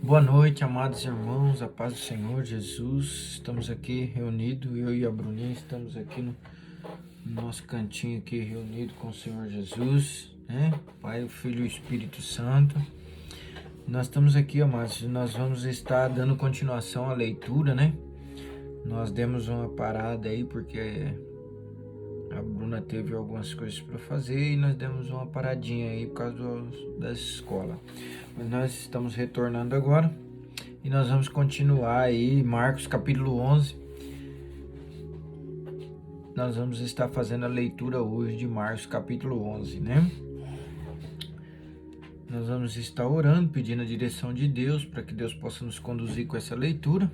Boa noite, amados irmãos, a paz do Senhor Jesus. Estamos aqui reunidos, eu e a Bruninha estamos aqui no nosso cantinho aqui reunido com o Senhor Jesus, né? Pai, o Filho e o Espírito Santo. Nós estamos aqui, amados, nós vamos estar dando continuação à leitura, né? Nós demos uma parada aí porque a Bruna teve algumas coisas para fazer e nós demos uma paradinha aí por causa da escola. Mas nós estamos retornando agora e nós vamos continuar aí Marcos capítulo 11. Nós vamos estar fazendo a leitura hoje de Marcos capítulo 11, né? Nós vamos estar orando, pedindo a direção de Deus para que Deus possa nos conduzir com essa leitura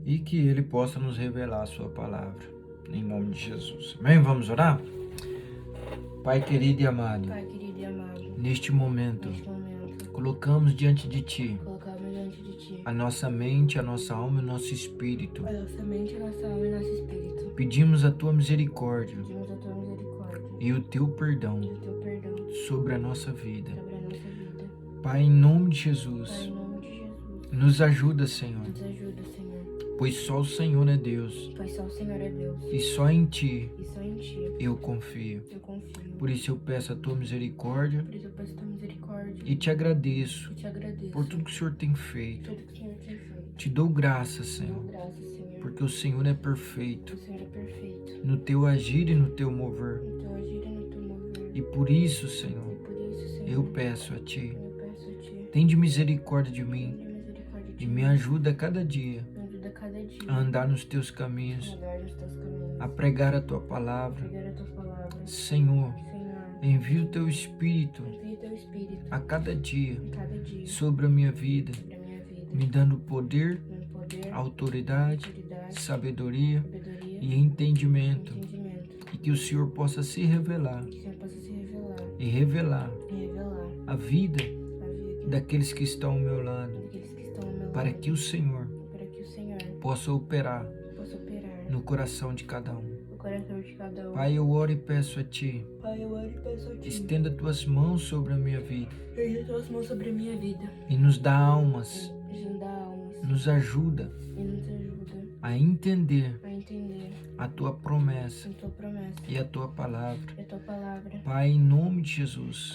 e que Ele possa nos revelar a sua palavra, em nome de Jesus. Amém? Vamos orar? Pai querido e amado, neste momento, colocamos diante de Ti a nossa mente, a nossa alma e o nosso espírito. Pedimos a Tua misericórdia e o Teu perdão sobre a nossa vida. Pai, em nome de Jesus, nos ajuda, Senhor, pois só o Senhor é Deus e só em Ti eu confio. Por isso eu peço a Tua misericórdia e Te agradeço por tudo que o Senhor tem feito. Te dou graças, Senhor, porque o Senhor é perfeito no Teu agir e no Teu mover. E por isso, Senhor, eu peço a Ti, tende misericórdia de mim e me ajuda a cada dia a andar nos Teus caminhos, a pregar a Tua palavra. Senhor, envia o Teu Espírito a cada dia sobre a minha vida, me dando poder, autoridade, sabedoria e entendimento, e que o Senhor possa se revelar e revelar a vida daqueles que estão ao meu lado, para que o Senhor possa operar no coração de cada um. Pai, eu oro e peço a Ti, estenda Tuas mãos sobre a minha vida e nos dá almas, nos ajuda a entender a Tua promessa e a Tua palavra. Pai, em nome de Jesus,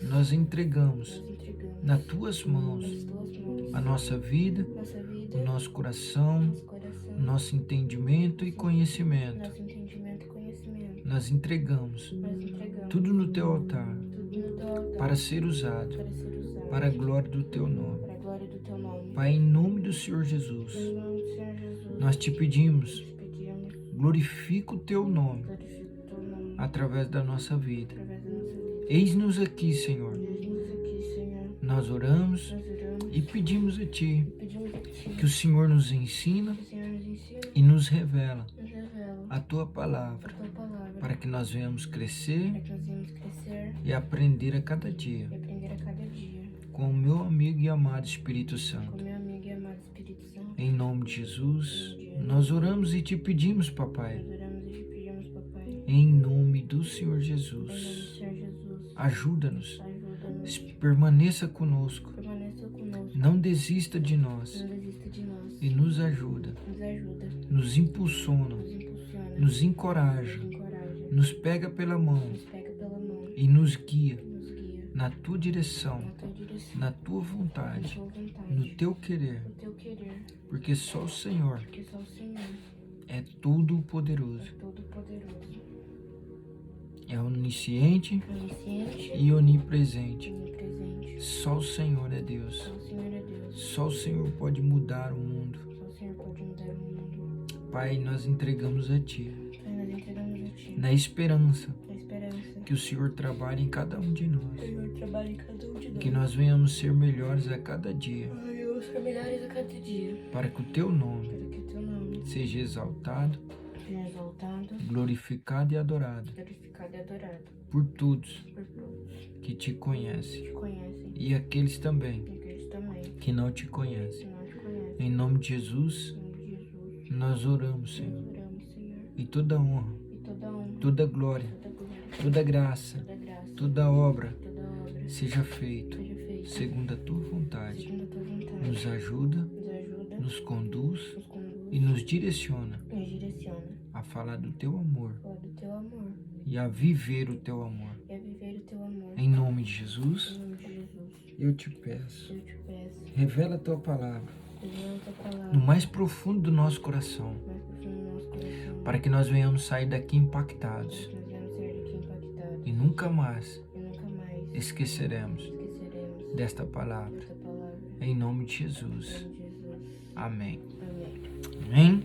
nós entregamos nas Tuas mãos a nossa vida, o nosso coração, o nosso entendimento e conhecimento. Nós entregamos tudo no Teu altar para ser usado para a glória do Teu nome. Pai, em nome do Senhor Jesus, nós Te pedimos, glorifica o Teu nome através da nossa vida. Eis-nos aqui, Senhor. Nós oramos e pedimos a Ti que o Senhor nos ensina e nos revela a Tua palavra, para que nós venhamos crescer e aprender a cada dia com o meu amigo e amado Espírito Santo. Em nome de Jesus, nós oramos e Te pedimos, Papai, em nome do Senhor Jesus, ajuda-nos, permaneça conosco, não desista de nós e nos ajuda, nos impulsiona, nos encoraja, nos pega pela mão e nos guia na Tua direção, na Tua vontade, no Teu querer, porque só o Senhor é todo poderoso, é onisciente e onipresente. Só o Senhor é Deus. Só o Senhor pode mudar o mundo. Pai, nós entregamos a Ti, na esperança que o Senhor trabalhe em cada um de nós, que nós venhamos ser melhores a cada dia, para que o Teu nome seja exaltado, glorificado e adorado por todos que Te conhecem e aqueles também que não Te conhecem. Em nome de Jesus, nós oramos, Senhor, e toda honra, toda glória, toda graça, toda obra seja feito segundo a tua vontade. Nos ajuda, nos conduz e nos direciona a falar do teu amor e a viver o teu amor. Em nome de Jesus, eu te peço, revela a tua palavra no mais profundo do nosso coração, para que nós venhamos sair daqui impactados e nunca mais esqueceremos desta palavra. Em nome de Jesus. Amém. Amém.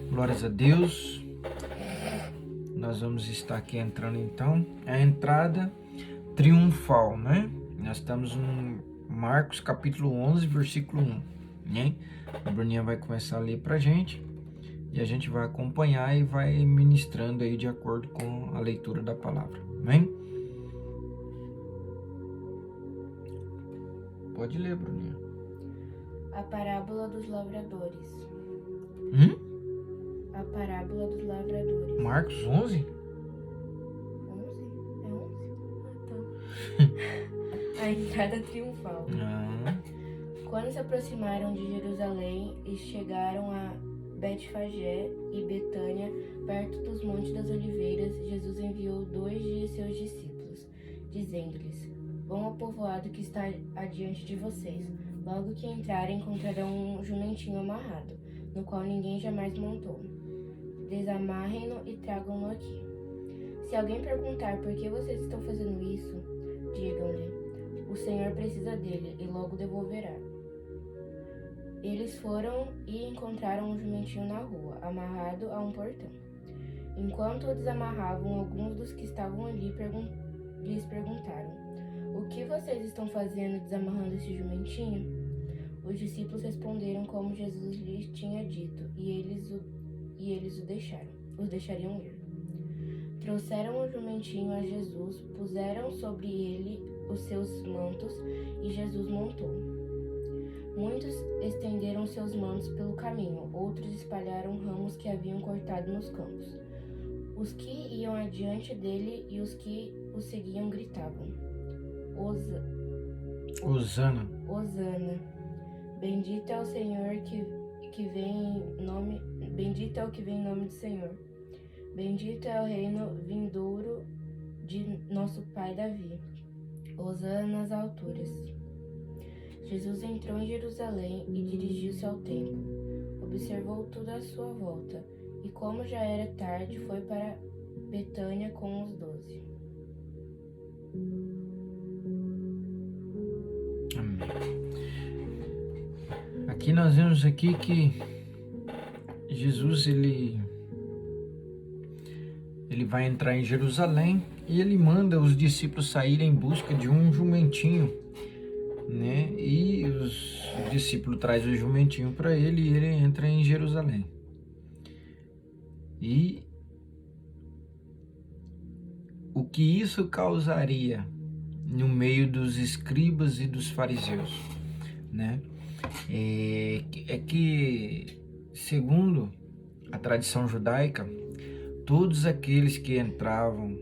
Glórias a Deus. Nós vamos estar aqui entrando então. A entrada triunfal, né? Nós estamos no Marcos capítulo 11, versículo 1. Né? A Bruninha vai começar a ler pra gente. E a gente vai acompanhar e vai ministrando aí de acordo com a leitura da palavra. Amém? Pode ler, Bruninha. A parábola dos lavradores. A parábola dos lavradores. Marcos 11? 11? É 11? Ah, tá. A entrada triunfal. Quando se aproximaram de Jerusalém e chegaram a Betfagé e Betânia, perto dos Montes das Oliveiras, Jesus enviou 2 de seus discípulos, dizendo-lhes: Vão ao povoado que está adiante de vocês. Logo que entrarem, encontrarão um jumentinho amarrado, no qual ninguém jamais montou. Desamarrem-no e tragam-no aqui. Se alguém perguntar por que vocês estão fazendo isso, digam-lhe: o Senhor precisa dele e logo devolverá. Eles foram e encontraram um jumentinho na rua, amarrado a um portão. Enquanto o desamarravam, alguns dos que estavam ali lhes perguntaram: O que vocês estão fazendo desamarrando esse jumentinho? Os discípulos responderam como Jesus lhes tinha dito, e eles os deixariam ir. Trouxeram o jumentinho a Jesus, puseram sobre ele os seus mantos, e Jesus montou. Muitos estenderam seus mantos pelo caminho, outros espalharam ramos que haviam cortado nos campos. Os que iam adiante dele e os que o seguiam gritavam: Hosana. Bendito é o Senhor que vem em nome. Bendito é o que vem em nome do Senhor. Bendito é o reino vindouro de nosso pai Davi. Hosana nas alturas. Jesus entrou em Jerusalém e dirigiu-se ao templo. Observou tudo à sua volta, e como já era tarde, foi para Betânia com os 12. Amém. Aqui nós vemos aqui que Jesus ele vai entrar em Jerusalém e ele manda os discípulos saírem em busca de um jumentinho, né? E os discípulos trazem o jumentinho para ele e ele entra em Jerusalém. E o que isso causaria no meio dos escribas e dos fariseus, né? É que, segundo a tradição judaica, todos aqueles que entravam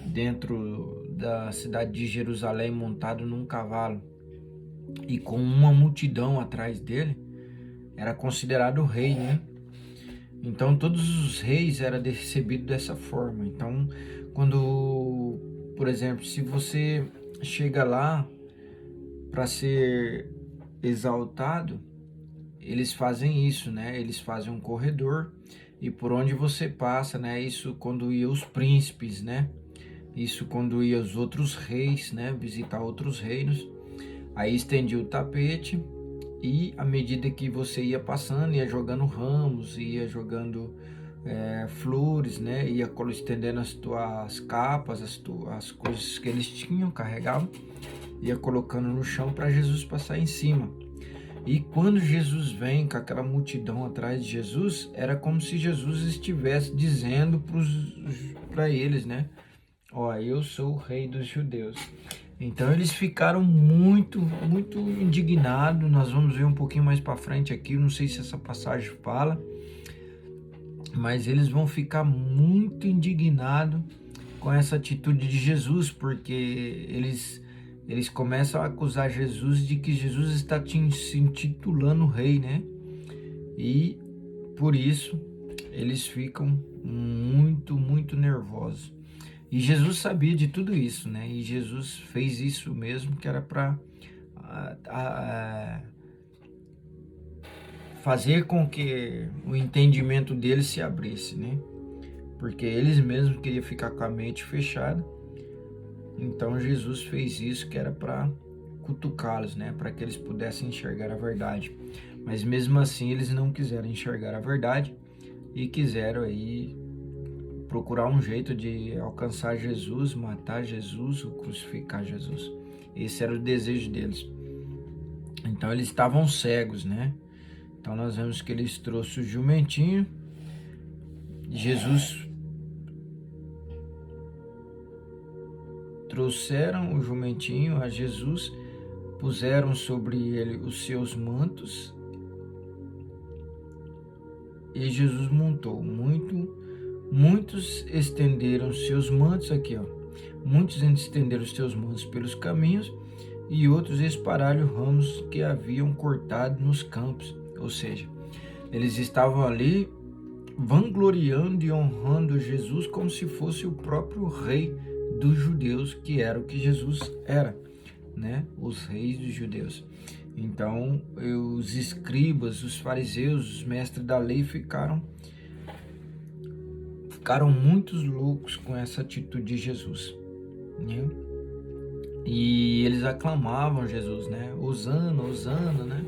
dentro da cidade de Jerusalém montado num cavalo e com uma multidão atrás dele, era considerado rei, né? Então todos os reis eram recebidos dessa forma. Então, quando, por exemplo, se você chega lá para ser exaltado, eles fazem isso, né? Eles fazem um corredor e por onde você passa, né? Isso quando ia os príncipes, né? Isso quando ia os outros reis, né? Visitar outros reinos. Aí estendia o tapete e à medida que você ia passando, ia jogando ramos, ia jogando flores, né? Ia estendendo as tuas capas, as coisas que eles tinham, carregavam, ia colocando no chão para Jesus passar em cima. E quando Jesus vem com aquela multidão atrás de Jesus, era como se Jesus estivesse dizendo para eles, né? Ó, eu sou o rei dos judeus. Então eles ficaram muito indignados. Nós vamos ver um pouquinho mais para frente aqui, não sei se essa passagem fala, mas eles vão ficar muito indignados com essa atitude de Jesus, porque eles eles começam a acusar Jesus de que Jesus está se intitulando rei, né? E por isso eles ficam muito, muito nervosos. E Jesus sabia de tudo isso, né? E Jesus fez isso mesmo, que era para fazer com que o entendimento deles se abrisse, né? Porque eles mesmos queriam ficar com a mente fechada. Então Jesus fez isso, que era para cutucá-los, né? Para que eles pudessem enxergar a verdade. Mas mesmo assim eles não quiseram enxergar a verdade e quiseram aí procurar um jeito de alcançar Jesus, matar Jesus ou crucificar Jesus. Esse era o desejo deles. Então eles estavam cegos, né? Então nós vemos que eles trouxeram o jumentinho. Trouxeram o jumentinho a Jesus, puseram sobre ele os seus mantos e Jesus montou. Muitos estenderam seus mantos aqui, ó. Muitos estenderam seus mantos pelos caminhos e outros espalharam ramos que haviam cortado nos campos. Ou seja, eles estavam ali vangloriando e honrando Jesus como se fosse o próprio rei dos judeus, que era o que Jesus era, né? Os reis dos judeus. Então, os escribas, os fariseus, os mestres da lei ficaram muito loucos com essa atitude de Jesus, né? E eles aclamavam Jesus, né? Hosana, Hosana, né?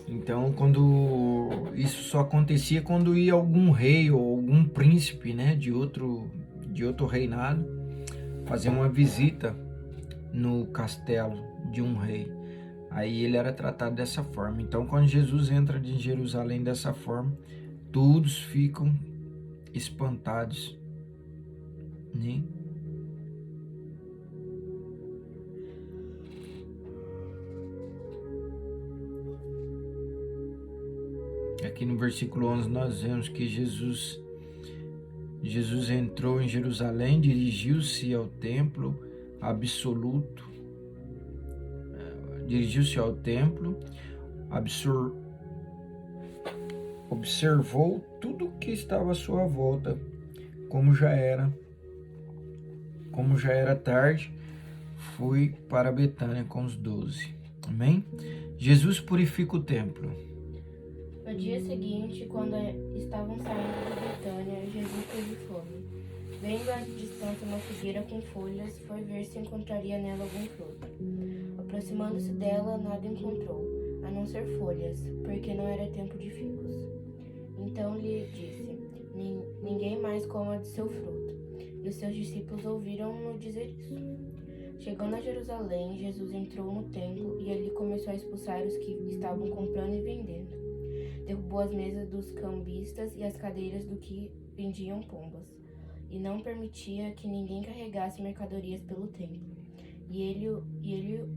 Então, quando isso só acontecia quando ia algum rei ou algum príncipe, né, de outro reinado, fazer uma visita no castelo de um rei. Aí ele era tratado dessa forma. Então, quando Jesus entra em Jerusalém dessa forma, todos ficam espantados, né? Aqui no versículo 11 nós vemos que Jesus entrou em Jerusalém, dirigiu-se ao templo observou tudo o que estava à sua volta, como já era tarde, foi para Betânia com os 12. Amém? Jesus purifica o templo. No dia seguinte, quando estavam saindo de Betânia, Jesus teve fome. Vendo à distância uma figueira com folhas, foi ver se encontraria nela algum fruto. Aproximando-se dela, nada encontrou, a não ser folhas, porque não era tempo de figos. Então lhe disse: ninguém mais coma de seu fruto. E os seus discípulos ouviram-no dizer isso. Chegando a Jerusalém, Jesus entrou no templo e ali começou a expulsar os que estavam comprando e vendendo. Derrubou as mesas dos cambistas e as cadeiras do que vendiam pombas, e não permitia que ninguém carregasse mercadorias pelo templo. E ele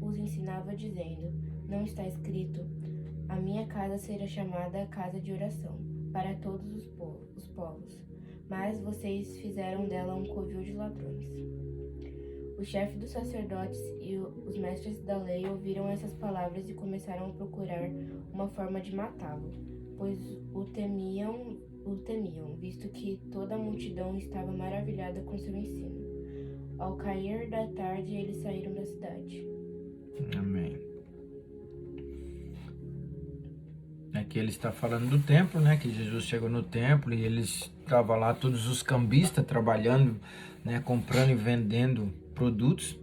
os ensinava dizendo: não está escrito: a minha casa será chamada casa de oração para todos os povos, mas vocês fizeram dela um covil de ladrões. O chefe dos sacerdotes e os mestres da lei ouviram essas palavras e começaram a procurar uma forma de matá-lo, pois o temiam, visto que toda a multidão estava maravilhada com seu ensino. Ao cair da tarde, eles saíram da cidade. Amém. Aqui ele está falando do templo, né? Que Jesus chegou no templo e eles estavam lá, todos os cambistas trabalhando, né? Comprando e vendendo produtos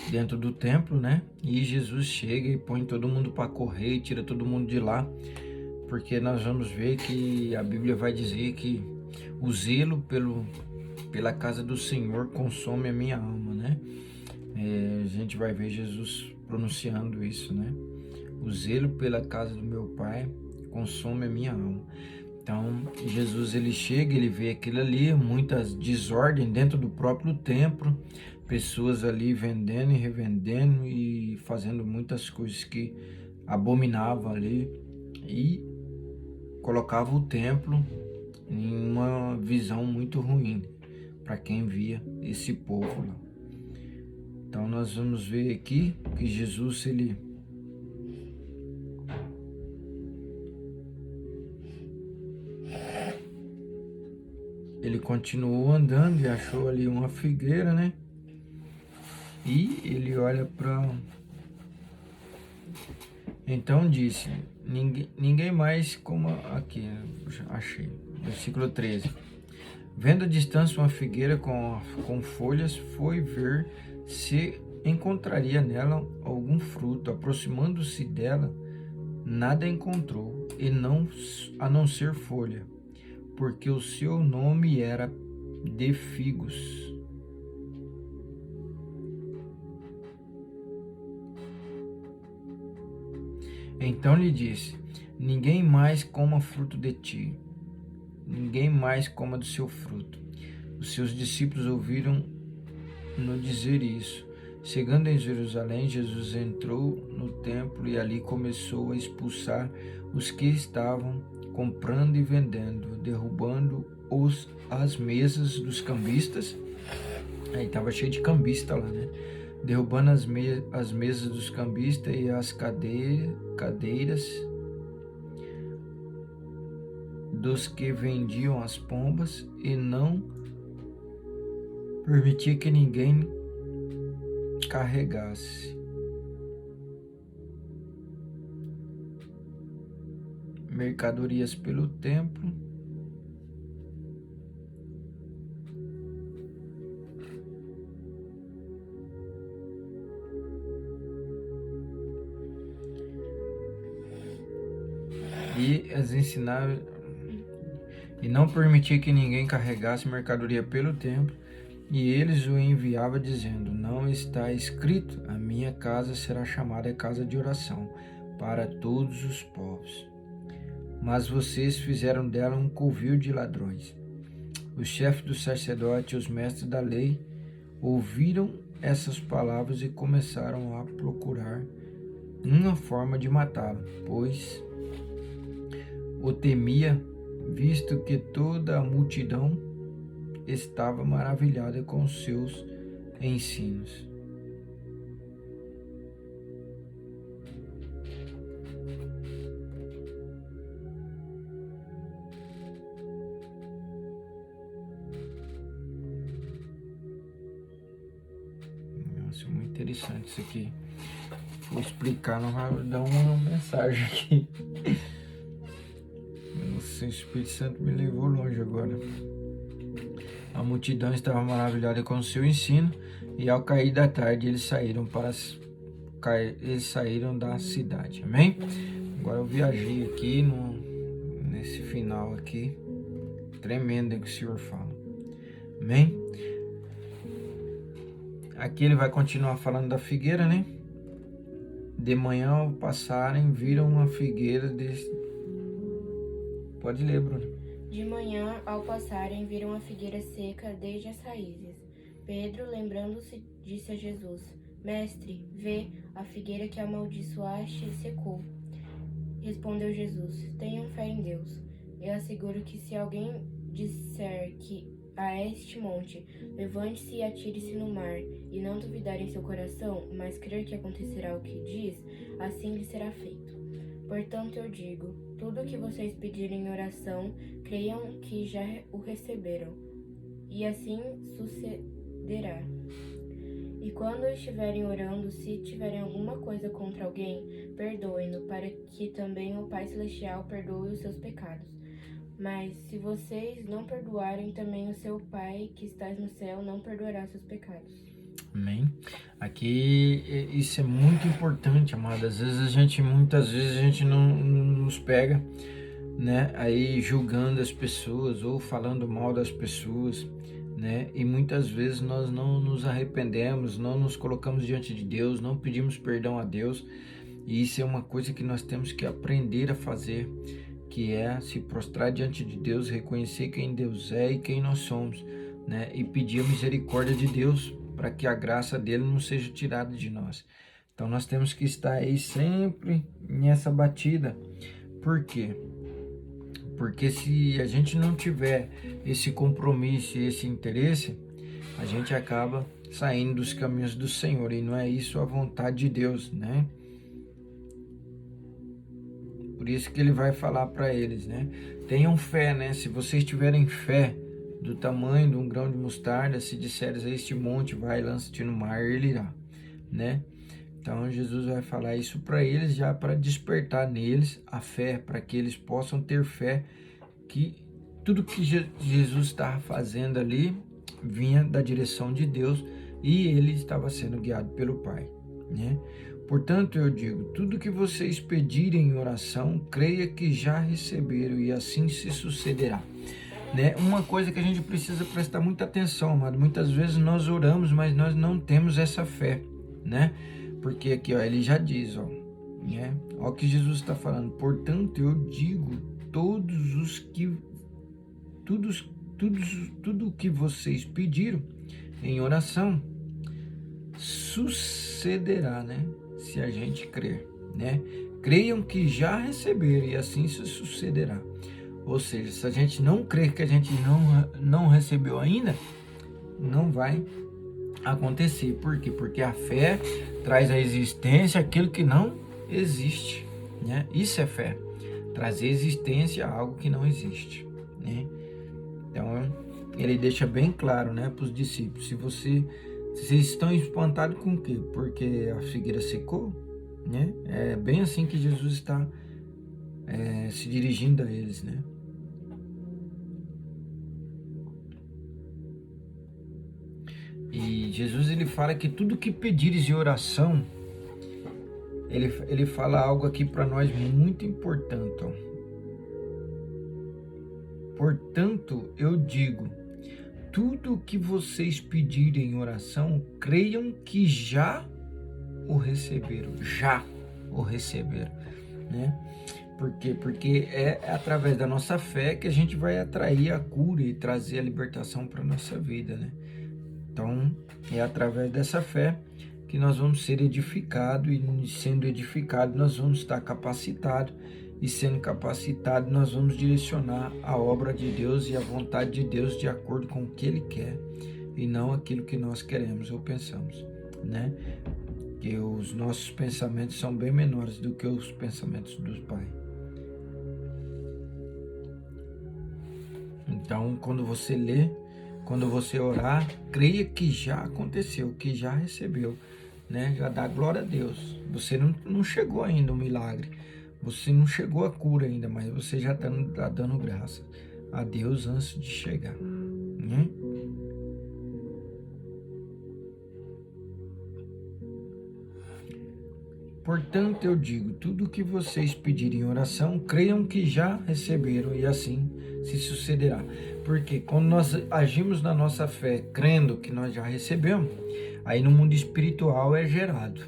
dentro do templo, né? E Jesus chega e põe todo mundo para correr e tira todo mundo de lá. Porque nós vamos ver que a Bíblia vai dizer que o zelo pela casa do Senhor consome a minha alma, né? A gente vai ver Jesus pronunciando isso, né? O zelo pela casa do meu Pai consome a minha alma. Então, Jesus, ele chega, ele vê aquilo ali, muitas desordem dentro do próprio templo, pessoas ali vendendo e revendendo e fazendo muitas coisas que abominavam ali, e colocava o templo em uma visão muito ruim para quem via esse povo lá. Então nós vamos ver aqui que Jesus, ele continuou andando e achou ali uma figueira, né? E ele olha para... Então disse, ninguém mais como aqui, achei, versículo 13. Vendo à distância uma figueira com folhas, foi ver se encontraria nela algum fruto. Aproximando-se dela, nada encontrou, a não ser folha, porque o seu nome era de figos. Então lhe disse, ninguém mais coma fruto de ti, ninguém mais coma do seu fruto. Os seus discípulos ouviram-no dizer isso. Chegando em Jerusalém, Jesus entrou no templo e ali começou a expulsar os que estavam comprando e vendendo, derrubando as mesas dos cambistas. Aí estava cheio de cambista lá, né? Derrubando as mesas dos cambistas e as cadeiras dos que vendiam as pombas, e não permitia que ninguém carregasse. Mercadorias pelo templo. E as ensinava, e não permitia que ninguém carregasse mercadoria pelo templo, e eles o enviavam dizendo, não está escrito, a minha casa será chamada casa de oração para todos os povos. Mas vocês fizeram dela um covil de ladrões. Os chefes dos sacerdotes e os mestres da lei ouviram essas palavras e começaram a procurar uma forma de matá-lo, pois o temia, visto que toda a multidão estava maravilhada com os seus ensinos. Nossa, muito interessante isso aqui. Vou explicar, não vai dar uma mensagem aqui. Nossa, o Espírito Santo me levou longe agora. A multidão estava maravilhada com o seu ensino, e ao cair da tarde eles saíram da cidade. Amém? Agora eu viajei aqui nesse final aqui. Tremendo que o Senhor fala. Amém? Aqui ele vai continuar falando da figueira, né? De manhã ao passarem, viram uma figueira Pode ler, Bruno. De manhã, ao passarem, viram a figueira seca desde as raízes. Pedro, lembrando-se, disse a Jesus, Mestre, vê, a figueira que amaldiçoaste secou. Respondeu Jesus, tenham fé em Deus. Eu asseguro que se alguém disser que a este monte, levante-se e atire-se no mar, e não duvidar em seu coração, mas crer que acontecerá o que diz, assim lhe será feito. Portanto, eu digo, tudo o que vocês pedirem em oração, creiam que já o receberam, e assim sucederá. E quando estiverem orando, se tiverem alguma coisa contra alguém, perdoem-no, para que também o Pai Celestial perdoe os seus pecados. Mas se vocês não perdoarem, também o seu Pai, que está no céu, não perdoará seus pecados. Amém? Aqui, isso é muito importante, amado. Muitas vezes a gente não nos pega, né, aí julgando as pessoas ou falando mal das pessoas, né, e muitas vezes nós não nos arrependemos, não nos colocamos diante de Deus, não pedimos perdão a Deus, e isso é uma coisa que nós temos que aprender a fazer, que é se prostrar diante de Deus, reconhecer quem Deus é e quem nós somos, né, e pedir a misericórdia de Deus, para que a graça dele não seja tirada de nós. Então nós temos que estar aí sempre nessa batida. Por quê? Porque se a gente não tiver esse compromisso e esse interesse, a gente acaba saindo dos caminhos do Senhor, e não é isso a vontade de Deus, né? Por isso que ele vai falar para eles, né? Tenham fé, né? Se vocês tiverem fé do tamanho de um grão de mostarda, se disseres a este monte, vai, lança-te no mar, ele irá, né? Então Jesus vai falar isso para eles, já para despertar neles a fé, para que eles possam ter fé que tudo que Jesus estava fazendo ali vinha da direção de Deus e ele estava sendo guiado pelo Pai, né? Portanto, eu digo, tudo que vocês pedirem em oração, creia que já receberam e assim se sucederá. Né? Uma coisa que a gente precisa prestar muita atenção, amado, muitas vezes nós oramos, mas nós não temos essa fé, né? Porque aqui, ó, ele já diz, ó, né? Ó o que Jesus está falando. Portanto, eu digo, tudo que vocês pediram em oração sucederá, né? Se a gente crer, né? Creiam que já receberam e assim se sucederá. Ou seja, se a gente não crer que a gente não recebeu ainda, não vai acontecer. Por quê? Porque a fé traz à existência aquilo que não existe, né? Isso é fé. Trazer existência a algo que não existe, né? Então, ele deixa bem claro, né, para os discípulos. Se vocês estão espantados com o quê? Porque a figueira secou, né? É bem assim que Jesus está se dirigindo a eles, né? E Jesus, ele fala que tudo que pedires em oração, ele fala algo aqui para nós muito importante, ó. Portanto, eu digo, tudo que vocês pedirem em oração, creiam que já o receberam, né? Por quê? Porque é através da nossa fé que a gente vai atrair a cura e trazer a libertação para a nossa vida, né? Então, é através dessa fé que nós vamos ser edificados, e sendo edificados nós vamos estar capacitados, e sendo capacitados nós vamos direcionar a obra de Deus e a vontade de Deus de acordo com o que Ele quer, e não aquilo que nós queremos ou pensamos, né? Que os nossos pensamentos são bem menores do que os pensamentos do Pai. Então, quando você lê, quando você orar, creia que já aconteceu, que já recebeu, né? Já dá glória a Deus. Você não chegou ainda o milagre, você não chegou a cura ainda, mas você já está dando graça a Deus antes de chegar, né? Portanto, eu digo, tudo que vocês pedirem em oração, creiam que já receberam e assim se sucederá. Porque quando nós agimos na nossa fé, crendo que nós já recebemos, aí no mundo espiritual é gerado,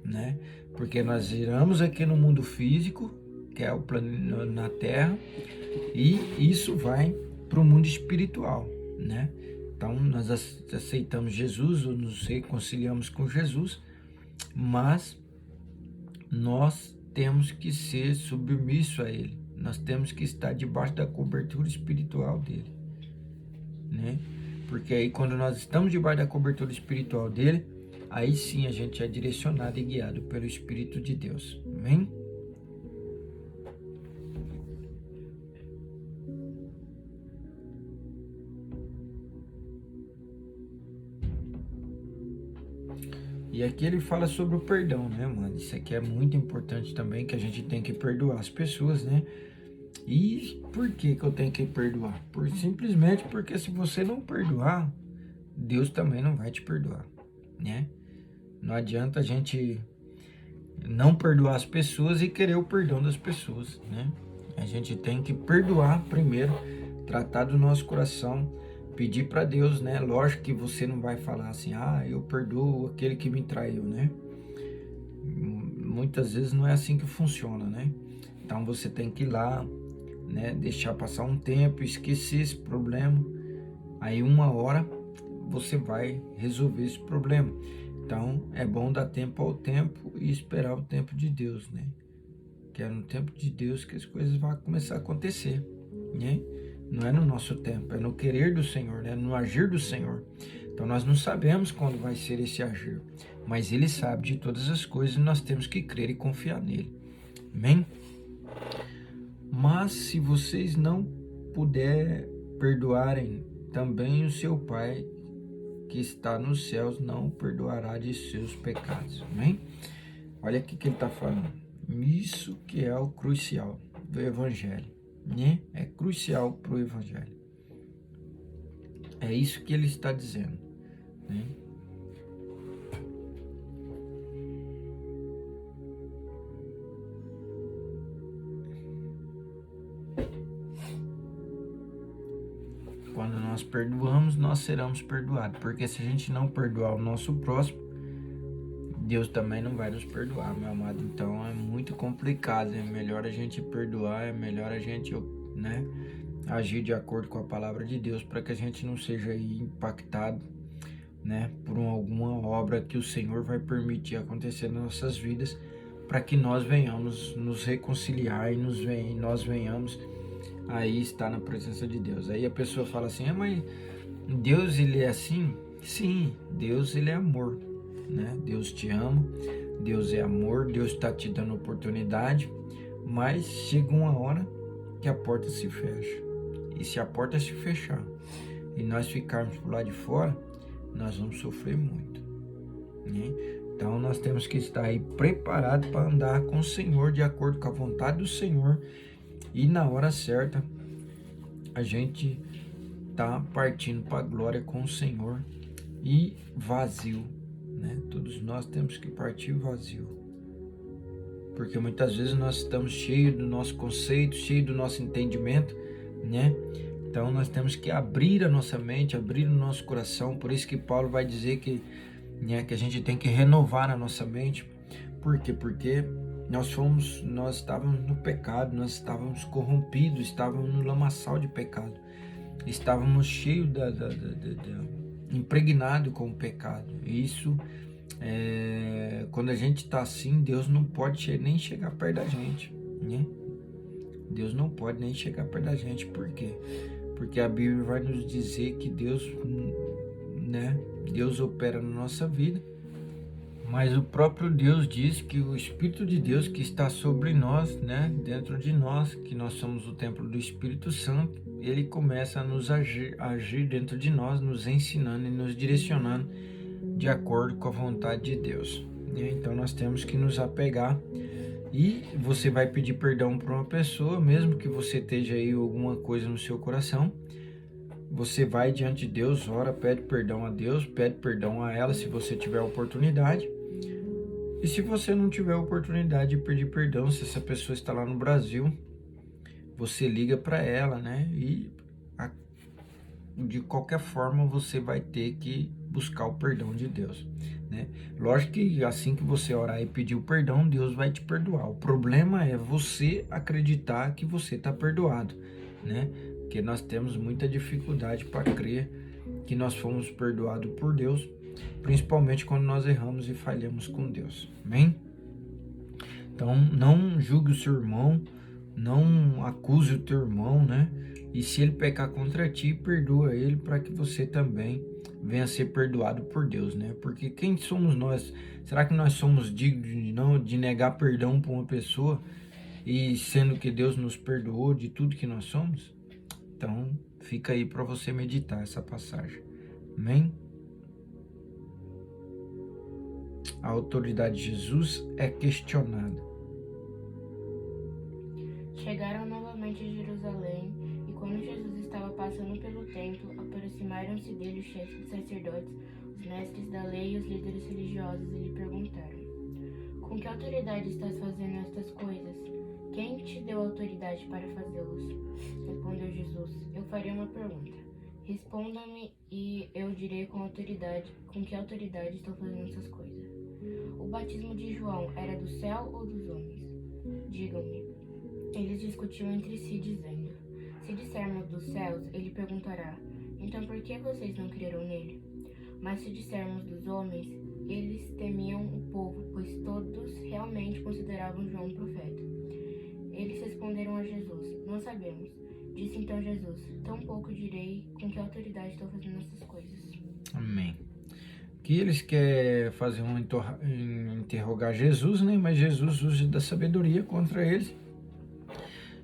né? Porque nós giramos aqui no mundo físico, que é o plano na Terra, e isso vai para o mundo espiritual, né? Então, nós aceitamos Jesus, ou nos reconciliamos com Jesus, mas nós temos que ser submissos a Ele. Nós temos que estar debaixo da cobertura espiritual dele, né? Porque aí quando nós estamos debaixo da cobertura espiritual dele, aí sim a gente é direcionado e guiado pelo Espírito de Deus. Amém? E aqui ele fala sobre o perdão, né, mano? Isso aqui é muito importante também, que a gente tem que perdoar as pessoas, né? E por que eu tenho que perdoar? Simplesmente porque se você não perdoar, Deus também não vai te perdoar, né? Não adianta a gente não perdoar as pessoas e querer o perdão das pessoas, né? A gente tem que perdoar primeiro, tratar do nosso coração, pedir para Deus, né? Lógico que você não vai falar assim, eu perdoo aquele que me traiu, né? Muitas vezes não é assim que funciona, né? Então você tem que ir lá, né? Deixar passar um tempo, esquecer esse problema. Aí uma hora você vai resolver esse problema. Então é bom dar tempo ao tempo e esperar o tempo de Deus, né? Que é no tempo de Deus que as coisas vão começar a acontecer, né? Não é no nosso tempo, é no querer do Senhor, né? No agir do Senhor. Então nós não sabemos quando vai ser esse agir, mas Ele sabe de todas as coisas e nós temos que crer e confiar nele. Amém? Mas se vocês não puderem perdoarem, também o seu Pai que está nos céus não perdoará de seus pecados. Amém? Olha aqui que ele está falando. Isso que é o crucial do Evangelho, né? É crucial para o Evangelho. É isso que ele está dizendo, né? Quando nós perdoamos, nós seremos perdoados. Porque se a gente não perdoar o nosso próximo, Deus também não vai nos perdoar, meu amado. Então é muito complicado. É melhor a gente perdoar, é melhor a gente, né, agir de acordo com a palavra de Deus, para que a gente não seja aí impactado, né, por alguma obra que o Senhor vai permitir acontecer nas nossas vidas, para que nós venhamos nos reconciliar e nós venhamos aí estar na presença de Deus. Aí a pessoa fala assim, mas Deus ele é assim? Sim, Deus ele é amor, né? Deus te ama, Deus é amor, Deus está te dando oportunidade, mas chega uma hora que a porta se fecha. E se a porta se fechar e nós ficarmos por lá de fora, nós vamos sofrer muito, né? Então nós temos que estar aí preparados para andar com o Senhor, de acordo com a vontade do Senhor, e na hora certa a gente tá partindo para a glória com o Senhor e vazio, né? Todos nós temos que partir vazio, porque muitas vezes nós estamos cheios do nosso conceito, cheios do nosso entendimento, né? Então nós temos que abrir a nossa mente, abrir o nosso coração. Por isso que Paulo vai dizer que, né, que a gente tem que renovar a nossa mente. Por quê? Porque nós estávamos no pecado, nós estávamos corrompidos, estávamos no lamaçal de pecado, estávamos cheios impregnado com o pecado. Isso, quando a gente está assim, Deus não pode nem chegar perto da gente, né? Deus não pode nem chegar perto da gente. Por quê? Porque a Bíblia vai nos dizer que Deus, né, Deus opera na nossa vida, mas o próprio Deus diz que o Espírito de Deus que está sobre nós, né, dentro de nós, que nós somos o templo do Espírito Santo, ele começa a nos agir dentro de nós, nos ensinando e nos direcionando de acordo com a vontade de Deus. Então nós temos que nos apegar, e você vai pedir perdão para uma pessoa, mesmo que você esteja aí alguma coisa no seu coração. Você vai diante de Deus, ora, pede perdão a Deus, pede perdão a ela se você tiver oportunidade. E se você não tiver oportunidade de pedir perdão, se essa pessoa está lá no Brasil, você liga para ela, né? E de qualquer forma você vai ter que buscar o perdão de Deus, né? Lógico que assim que você orar e pedir o perdão, Deus vai te perdoar. O problema é você acreditar que você está perdoado, né? Porque nós temos muita dificuldade para crer que nós fomos perdoados por Deus, principalmente quando nós erramos e falhamos com Deus. Amém? Então, não julgue o seu irmão, não acuse o teu irmão, né? E se ele pecar contra ti, perdoa ele, para que você também venha a ser perdoado por Deus, né? Porque quem somos nós? Será que nós somos dignos de negar perdão para uma pessoa, e sendo que Deus nos perdoou de tudo que nós somos? Então, fica aí para você meditar essa passagem. Amém? A autoridade de Jesus é questionada. Chegaram novamente a Jerusalém, e quando Jesus estava passando pelo templo, aproximaram-se dele os chefes dos sacerdotes, os mestres da lei e os líderes religiosos, e lhe perguntaram: com que autoridade estás fazendo estas coisas? Quem te deu autoridade para fazê-los? Respondeu Jesus: eu farei uma pergunta. Responda-me e eu direi com que autoridade estou fazendo essas coisas. O batismo de João era do céu ou dos homens? Digam-me. Eles discutiam entre si, dizendo: se dissermos dos céus, ele perguntará: então por que vocês não creram nele? Mas se dissermos dos homens, eles temiam o povo, pois todos realmente consideravam João um profeta. Eles responderam a Jesus: não sabemos. Disse então Jesus: tampouco direi com que autoridade estou fazendo essas coisas. Amém. Aqui eles querem fazer interrogar Jesus, né? Mas Jesus usa da sabedoria contra eles.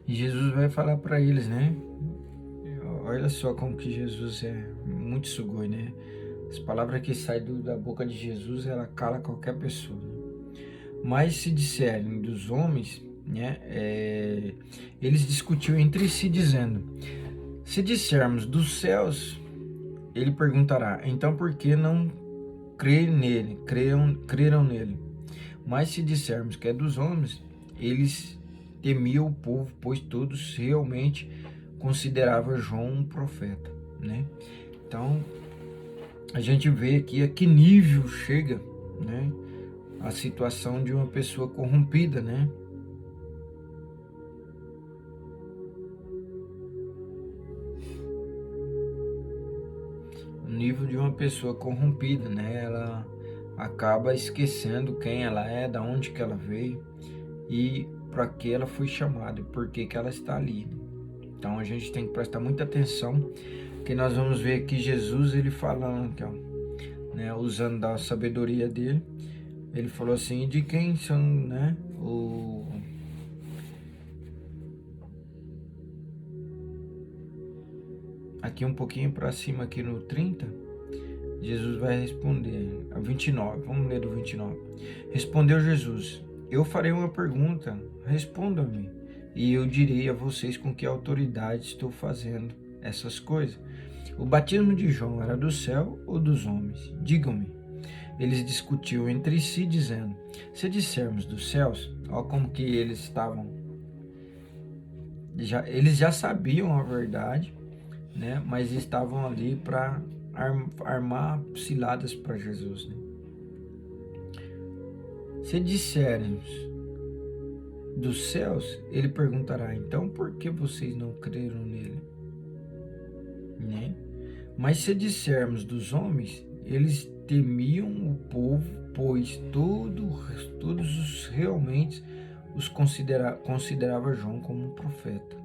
E Jesus vai falar para eles, né? Olha só como que Jesus é muito sugoi, né? As palavras que saem da boca de Jesus, ela cala qualquer pessoa. Mas se disserem dos homens, né? Eles discutiam entre si dizendo: se dissermos dos céus, ele perguntará, então por que não creram nele? Mas se dissermos que é dos homens, eles temiam o povo, pois todos realmente consideravam João um profeta, né? Então, a gente vê aqui a que nível chega, né, a situação de uma pessoa corrompida, né? O nível de uma pessoa corrompida, né? Ela acaba esquecendo quem ela é, da onde que ela veio e para que ela foi chamada, por que ela está ali. Então a gente tem que prestar muita atenção, que nós vamos ver aqui Jesus, ele falando, então, né, usando da sabedoria dele, ele falou assim, de quem são, né, aqui um pouquinho para cima, aqui no 30, Jesus vai responder, a 29, vamos ler do 29. Respondeu Jesus: eu farei uma pergunta, respondam-me, e eu direi a vocês com que autoridade estou fazendo essas coisas. O batismo de João era do céu ou dos homens? Digam-me. Eles discutiam entre si, dizendo: se dissermos dos céus, ó, como que eles estavam, eles já sabiam a verdade, né? Mas estavam ali para armar ciladas para Jesus, né? Se dissermos dos céus, ele perguntará, então por que vocês não creram nele? Né? Mas se dissermos dos homens, eles temiam o povo, pois todos os realmente os considerava João como um profeta.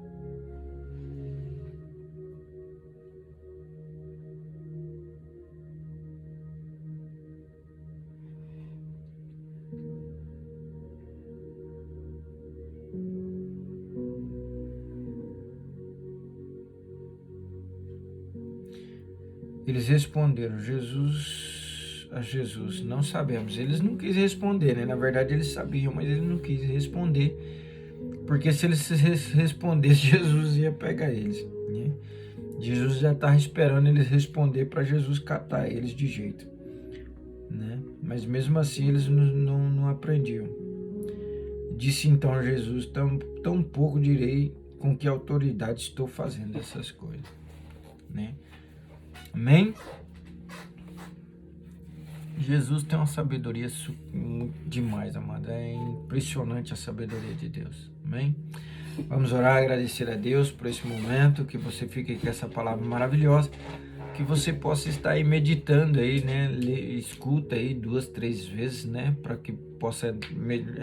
Eles responderam a Jesus, não sabemos. Eles não quis responder, né? Na verdade eles sabiam, mas ele não quis responder, porque se eles respondessem, Jesus ia pegar eles, né? Jesus já estava esperando eles responder para Jesus catar eles de jeito, né? Mas mesmo assim eles não aprendiam. Disse então Jesus: tão pouco direi com que autoridade estou fazendo essas coisas, né? Amém? Jesus tem uma sabedoria demais, amado. É impressionante a sabedoria de Deus. Amém? Vamos orar, agradecer a Deus por esse momento, que você fique com essa palavra maravilhosa, que você possa estar aí meditando aí, né? Escuta aí 2, 3 vezes, né? Para que possa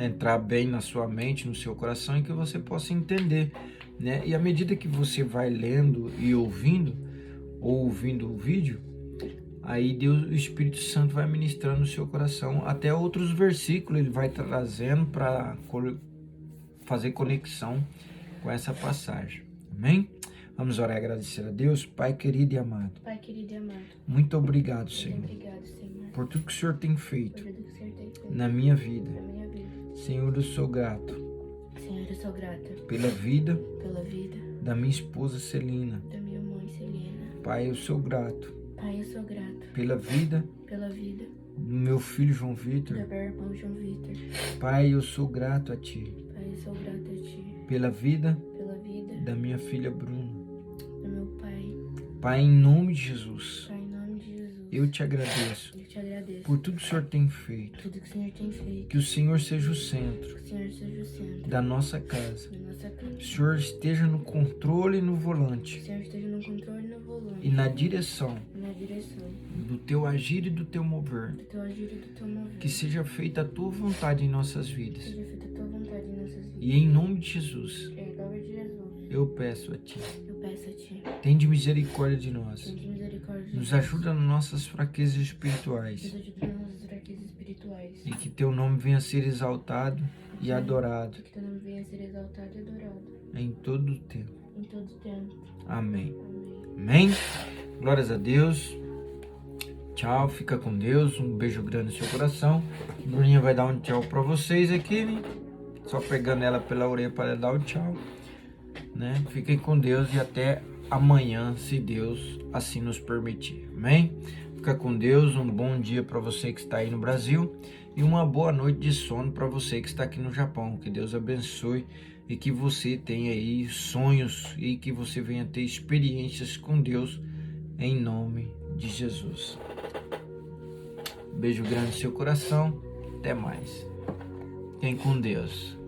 entrar bem na sua mente, no seu coração, e que você possa entender, né? E à medida que você vai lendo e ouvindo o vídeo, aí Deus, o Espírito Santo vai ministrando no seu coração, até outros versículos ele vai trazendo para fazer conexão com essa passagem. Amém? Vamos orar e agradecer a Deus. Pai querido e amado. Pai querido e amado. Muito obrigado, Senhor. Muito obrigado, Senhor. Por tudo que o Senhor tem feito na minha vida. Senhor, eu sou grato. Senhor, eu sou grata pela vida da minha esposa Celina. Da minha mãe Celina. Pai, eu sou grato. Pai, eu sou grato pela vida do meu filho João Vitor. Do meu irmão João Vitor. Pai, eu sou grato a Ti. Pai, eu sou grato a Ti. Pela vida da minha filha Bruna. Do meu pai. Pai, em nome de Jesus. Pai, em nome de Jesus. Eu te agradeço. Por tudo que o Senhor tem feito. Que o Senhor seja o centro. Da nossa casa. Que o Senhor esteja no controle e no volante. E na direção. Do teu agir e do teu mover. Que seja feita a tua vontade em nossas vidas. E em nome de Jesus. Eu peço a Ti. Tende misericórdia de nós. Nos ajuda nas nossas fraquezas espirituais. E que teu nome venha a ser exaltado e adorado. Em todo o tempo. Amém. Amém. Glórias a Deus. Tchau, fica com Deus. Um beijo grande no seu coração. Bruninha vai dar um tchau pra vocês aqui, né? Só pegando ela pela orelha para ela dar o tchau, né? Fiquem com Deus e até amanhã, se Deus assim nos permitir. Amém? Fica com Deus. Um bom dia para você que está aí no Brasil e uma boa noite de sono para você que está aqui no Japão. Que Deus abençoe e que você tenha aí sonhos e que você venha ter experiências com Deus em nome de Jesus. Beijo grande no seu coração. Até mais. Fiquem com Deus.